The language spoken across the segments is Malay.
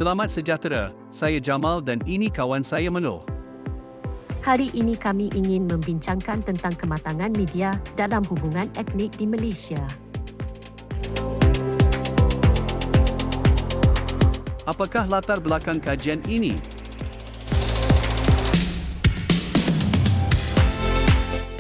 Selamat sejahtera, saya Jamal dan ini kawan saya Meloh. Hari ini kami ingin membincangkan tentang kematangan media dalam hubungan etnik di Malaysia. Apakah latar belakang kajian ini?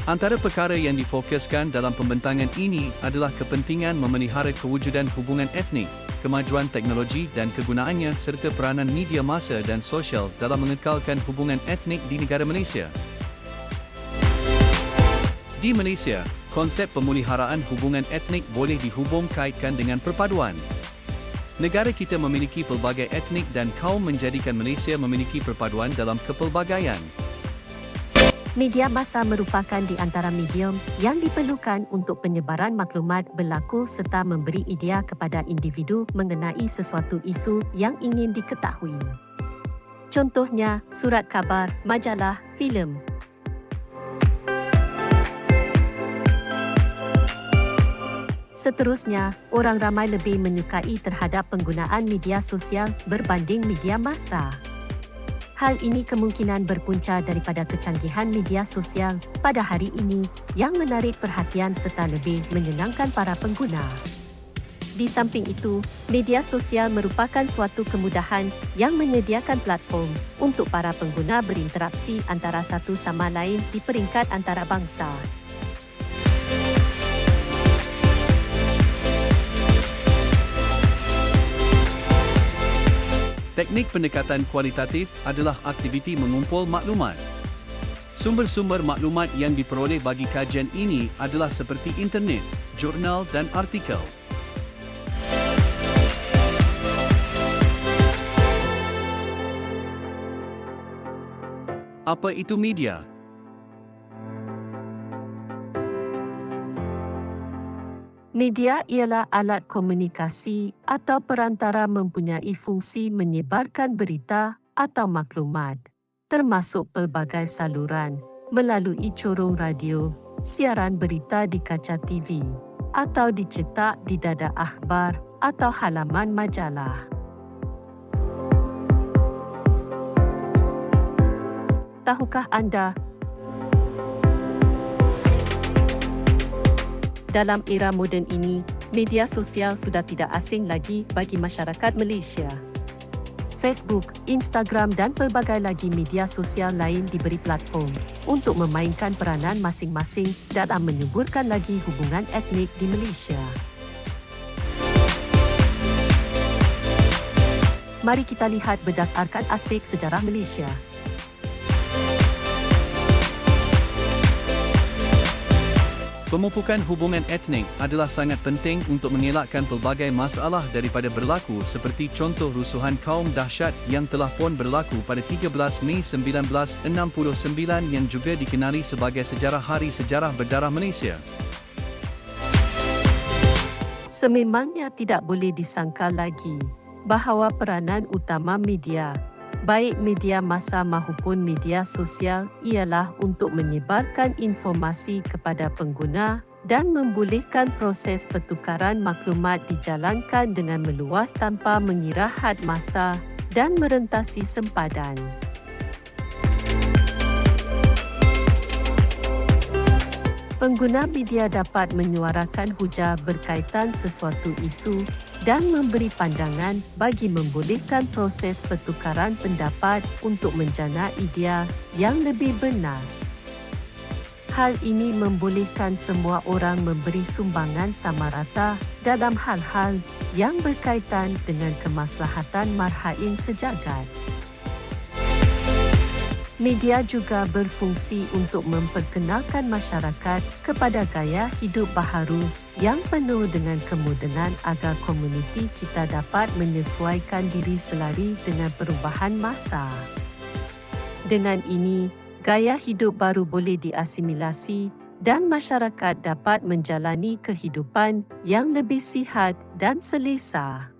Antara perkara yang difokuskan dalam pembentangan ini adalah kepentingan memelihara kewujudan hubungan etnik, kemajuan teknologi dan kegunaannya serta peranan media massa dan sosial dalam mengekalkan hubungan etnik di negara Malaysia. Di Malaysia, konsep pemeliharaan hubungan etnik boleh dihubung kaitkan dengan perpaduan. Negara kita memiliki pelbagai etnik dan kaum menjadikan Malaysia memiliki perpaduan dalam kepelbagaian. Media massa merupakan di antara medium yang diperlukan untuk penyebaran maklumat berlaku serta memberi idea kepada individu mengenai sesuatu isu yang ingin diketahui. Contohnya, surat khabar, majalah, filem. Seterusnya, orang ramai lebih menyukai terhadap penggunaan media sosial berbanding media massa. Hal ini kemungkinan berpunca daripada kecanggihan media sosial pada hari ini yang menarik perhatian serta lebih menyenangkan para pengguna. Di samping itu, media sosial merupakan suatu kemudahan yang menyediakan platform untuk para pengguna berinteraksi antara satu sama lain di peringkat antarabangsa. Teknik pendekatan kualitatif adalah aktiviti mengumpul maklumat. Sumber-sumber maklumat yang diperoleh bagi kajian ini adalah seperti internet, jurnal dan artikel. Apa itu media? Media ialah alat komunikasi atau perantara mempunyai fungsi menyebarkan berita atau maklumat, termasuk pelbagai saluran, melalui corong radio, siaran berita di kaca TV, atau dicetak di dada akhbar atau halaman majalah. Tahukah anda, dalam era moden ini, media sosial sudah tidak asing lagi bagi masyarakat Malaysia. Facebook, Instagram dan pelbagai lagi media sosial lain diberi platform untuk memainkan peranan masing-masing dalam menyuburkan lagi hubungan etnik di Malaysia. Mari kita lihat berdasarkan aspek sejarah Malaysia. Pemupukan hubungan etnik adalah sangat penting untuk mengelakkan pelbagai masalah daripada berlaku seperti contoh rusuhan kaum dahsyat yang telah pun berlaku pada 13 Mei 1969 yang juga dikenali sebagai sejarah Hari Sejarah Berdarah Malaysia. Sememangnya tidak boleh disangkal lagi bahawa peranan utama media, baik media massa maupun media sosial, ialah untuk menyebarkan informasi kepada pengguna dan membolehkan proses pertukaran maklumat dijalankan dengan meluas tanpa mengira had masa dan merentasi sempadan. Pengguna media dapat menyuarakan hujah berkaitan sesuatu isu dan memberi pandangan bagi membolehkan proses pertukaran pendapat untuk menjana idea yang lebih benar. Hal ini membolehkan semua orang memberi sumbangan sama rata dalam hal-hal yang berkaitan dengan kemaslahatan marhain sejagat. Media juga berfungsi untuk memperkenalkan masyarakat kepada gaya hidup baharu yang penuh dengan kemodenan agar komuniti kita dapat menyesuaikan diri selari dengan perubahan masa. Dengan ini, gaya hidup baru boleh diasimilasi dan masyarakat dapat menjalani kehidupan yang lebih sihat dan selesa.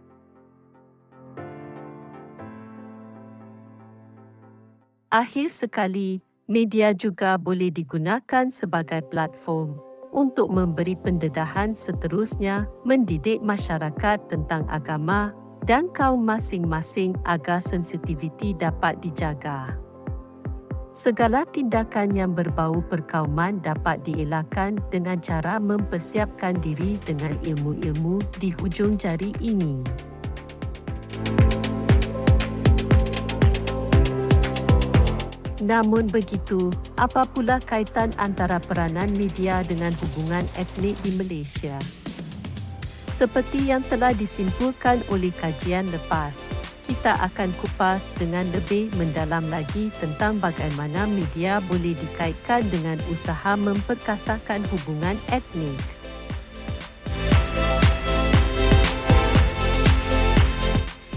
Akhir sekali, media juga boleh digunakan sebagai platform untuk memberi pendedahan seterusnya mendidik masyarakat tentang agama, dan kaum masing-masing agar sensitiviti dapat dijaga. Segala tindakan yang berbau perkauman dapat dielakkan dengan cara mempersiapkan diri dengan ilmu-ilmu di hujung jari ini. Namun begitu, apa pula kaitan antara peranan media dengan hubungan etnik di Malaysia? Seperti yang telah disimpulkan oleh kajian lepas, kita akan kupas dengan lebih mendalam lagi tentang bagaimana media boleh dikaitkan dengan usaha memperkasakan hubungan etnik.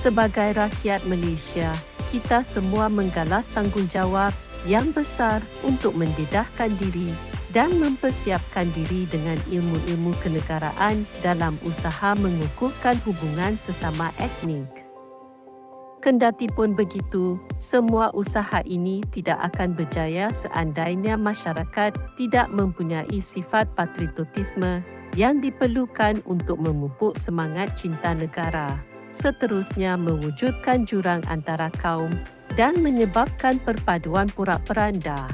Sebagai rakyat Malaysia, kita semua menggalas tanggungjawab yang besar untuk mendedahkan diri dan mempersiapkan diri dengan ilmu-ilmu kenegaraan dalam usaha mengukuhkan hubungan sesama etnik. Kendatipun begitu, semua usaha ini tidak akan berjaya seandainya masyarakat tidak mempunyai sifat patriotisme yang diperlukan untuk memupuk semangat cinta negara, seterusnya mewujudkan jurang antara kaum dan menyebabkan perpaduan porak-poranda.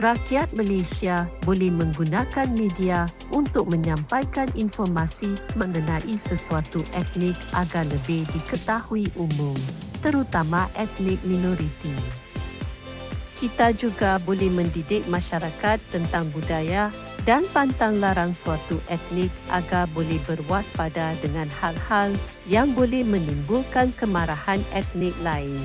Rakyat Malaysia boleh menggunakan media untuk menyampaikan informasi mengenai sesuatu etnik agar lebih diketahui umum, terutama etnik minoriti. Kita juga boleh mendidik masyarakat tentang budaya dan pantang larang suatu etnik agar boleh berwaspada dengan hal-hal yang boleh menimbulkan kemarahan etnik lain.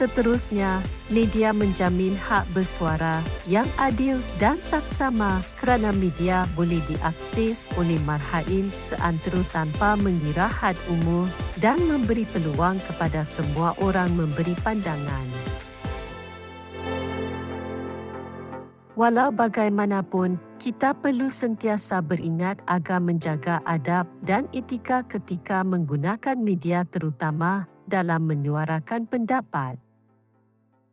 Seterusnya, media menjamin hak bersuara yang adil dan saksama kerana media boleh diakses oleh marhain seantero tanpa mengira had umur dan memberi peluang kepada semua orang memberi pandangan. Walau bagaimanapun, kita perlu sentiasa beringat agar menjaga adab dan etika ketika menggunakan media terutama dalam menyuarakan pendapat.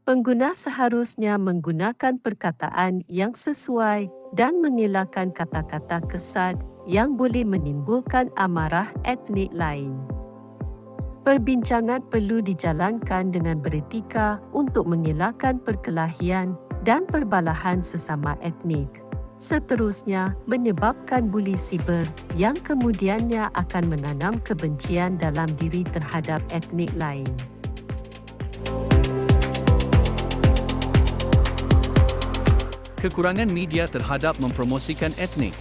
Pengguna seharusnya menggunakan perkataan yang sesuai dan mengelakkan kata-kata kesat yang boleh menimbulkan amarah etnik lain. Perbincangan perlu dijalankan dengan beretika untuk mengelakkan perkelahian dan perbalahan sesama etnik. Seterusnya, menyebabkan buli siber yang kemudiannya akan menanam kebencian dalam diri terhadap etnik lain. Kekurangan media terhadap mempromosikan etnik.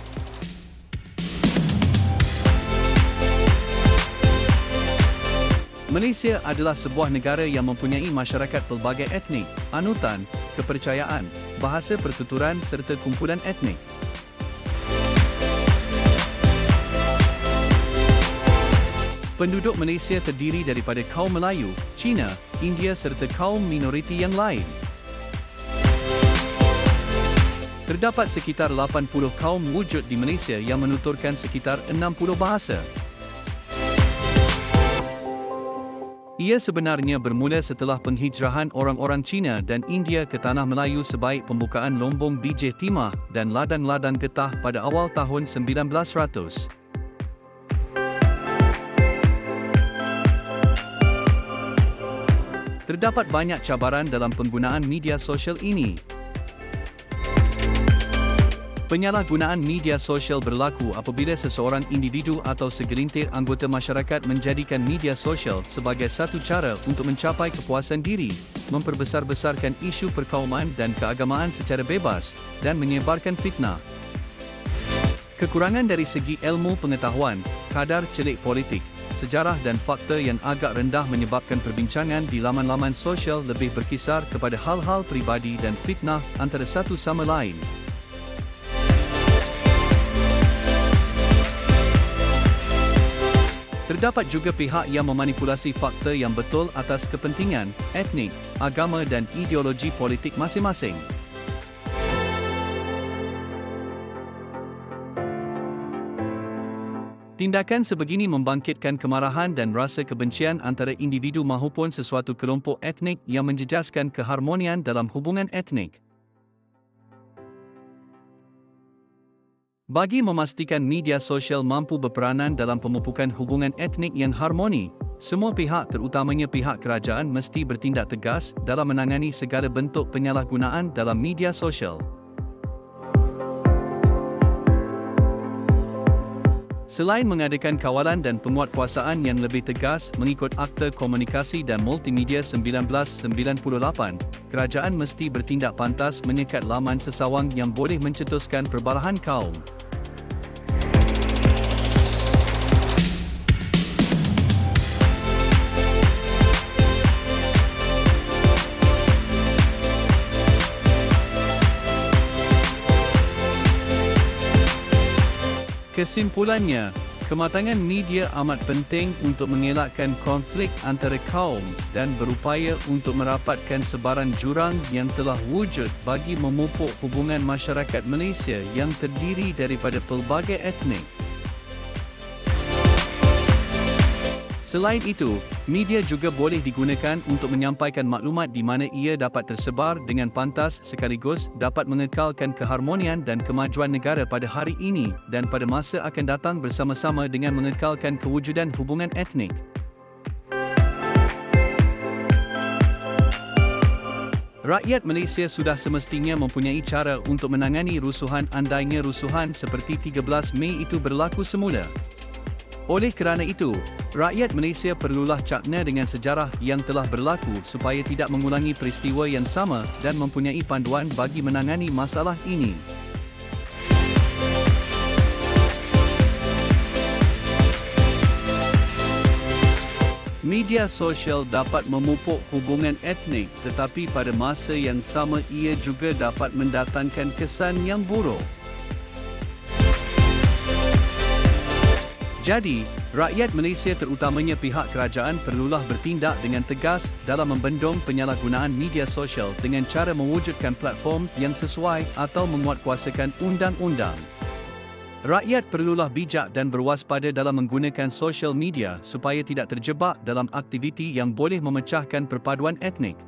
Malaysia adalah sebuah negara yang mempunyai masyarakat pelbagai etnik, anutan, kepercayaan, bahasa pertuturan serta kumpulan etnik. Penduduk Malaysia terdiri daripada kaum Melayu, Cina, India serta kaum minoriti yang lain. Terdapat sekitar 80 kaum wujud di Malaysia yang menuturkan sekitar 60 bahasa. Ia sebenarnya bermula setelah penghijrahan orang-orang Cina dan India ke Tanah Melayu sebaik pembukaan lombong bijih timah dan ladang-ladang getah pada awal tahun 1900. Terdapat banyak cabaran dalam penggunaan media sosial ini. Penyalahgunaan media sosial berlaku apabila seseorang individu atau segelintir anggota masyarakat menjadikan media sosial sebagai satu cara untuk mencapai kepuasan diri, memperbesar-besarkan isu perkauman dan keagamaan secara bebas, dan menyebarkan fitnah. Kekurangan dari segi ilmu pengetahuan, kadar celik politik, sejarah dan fakta yang agak rendah menyebabkan perbincangan di laman-laman sosial lebih berkisar kepada hal-hal peribadi dan fitnah antara satu sama lain. Terdapat juga pihak yang memanipulasi fakta yang betul atas kepentingan, etnik, agama dan ideologi politik masing-masing. Tindakan sebegini membangkitkan kemarahan dan rasa kebencian antara individu mahupun sesuatu kelompok etnik yang menjejaskan keharmonian dalam hubungan etnik. Bagi memastikan media sosial mampu berperanan dalam pemupukan hubungan etnik yang harmoni, semua pihak terutamanya pihak kerajaan mesti bertindak tegas dalam menangani segala bentuk penyalahgunaan dalam media sosial. Selain mengadakan kawalan dan penguatkuasaan yang lebih tegas mengikut Akta Komunikasi dan Multimedia 1998, kerajaan mesti bertindak pantas menyekat laman sesawang yang boleh mencetuskan perbalahan kaum. Kesimpulannya, kematangan media amat penting untuk mengelakkan konflik antara kaum dan berupaya untuk merapatkan sebaran jurang yang telah wujud bagi memupuk hubungan masyarakat Malaysia yang terdiri daripada pelbagai etnik. Selain itu, media juga boleh digunakan untuk menyampaikan maklumat di mana ia dapat tersebar dengan pantas sekaligus dapat mengekalkan keharmonian dan kemajuan negara pada hari ini dan pada masa akan datang bersama-sama dengan mengekalkan kewujudan hubungan etnik. Rakyat Malaysia sudah semestinya mempunyai cara untuk menangani rusuhan andainya rusuhan seperti 13 Mei itu berlaku semula. Oleh kerana itu, rakyat Malaysia perlulah cakna dengan sejarah yang telah berlaku supaya tidak mengulangi peristiwa yang sama dan mempunyai panduan bagi menangani masalah ini. Media sosial dapat memupuk hubungan etnik tetapi pada masa yang sama ia juga dapat mendatangkan kesan yang buruk. Jadi, rakyat Malaysia terutamanya pihak kerajaan perlulah bertindak dengan tegas dalam membendung penyalahgunaan media sosial dengan cara mewujudkan platform yang sesuai atau menguatkuasakan undang-undang. Rakyat perlulah bijak dan berwaspada dalam menggunakan sosial media supaya tidak terjebak dalam aktiviti yang boleh memecahkan perpaduan etnik.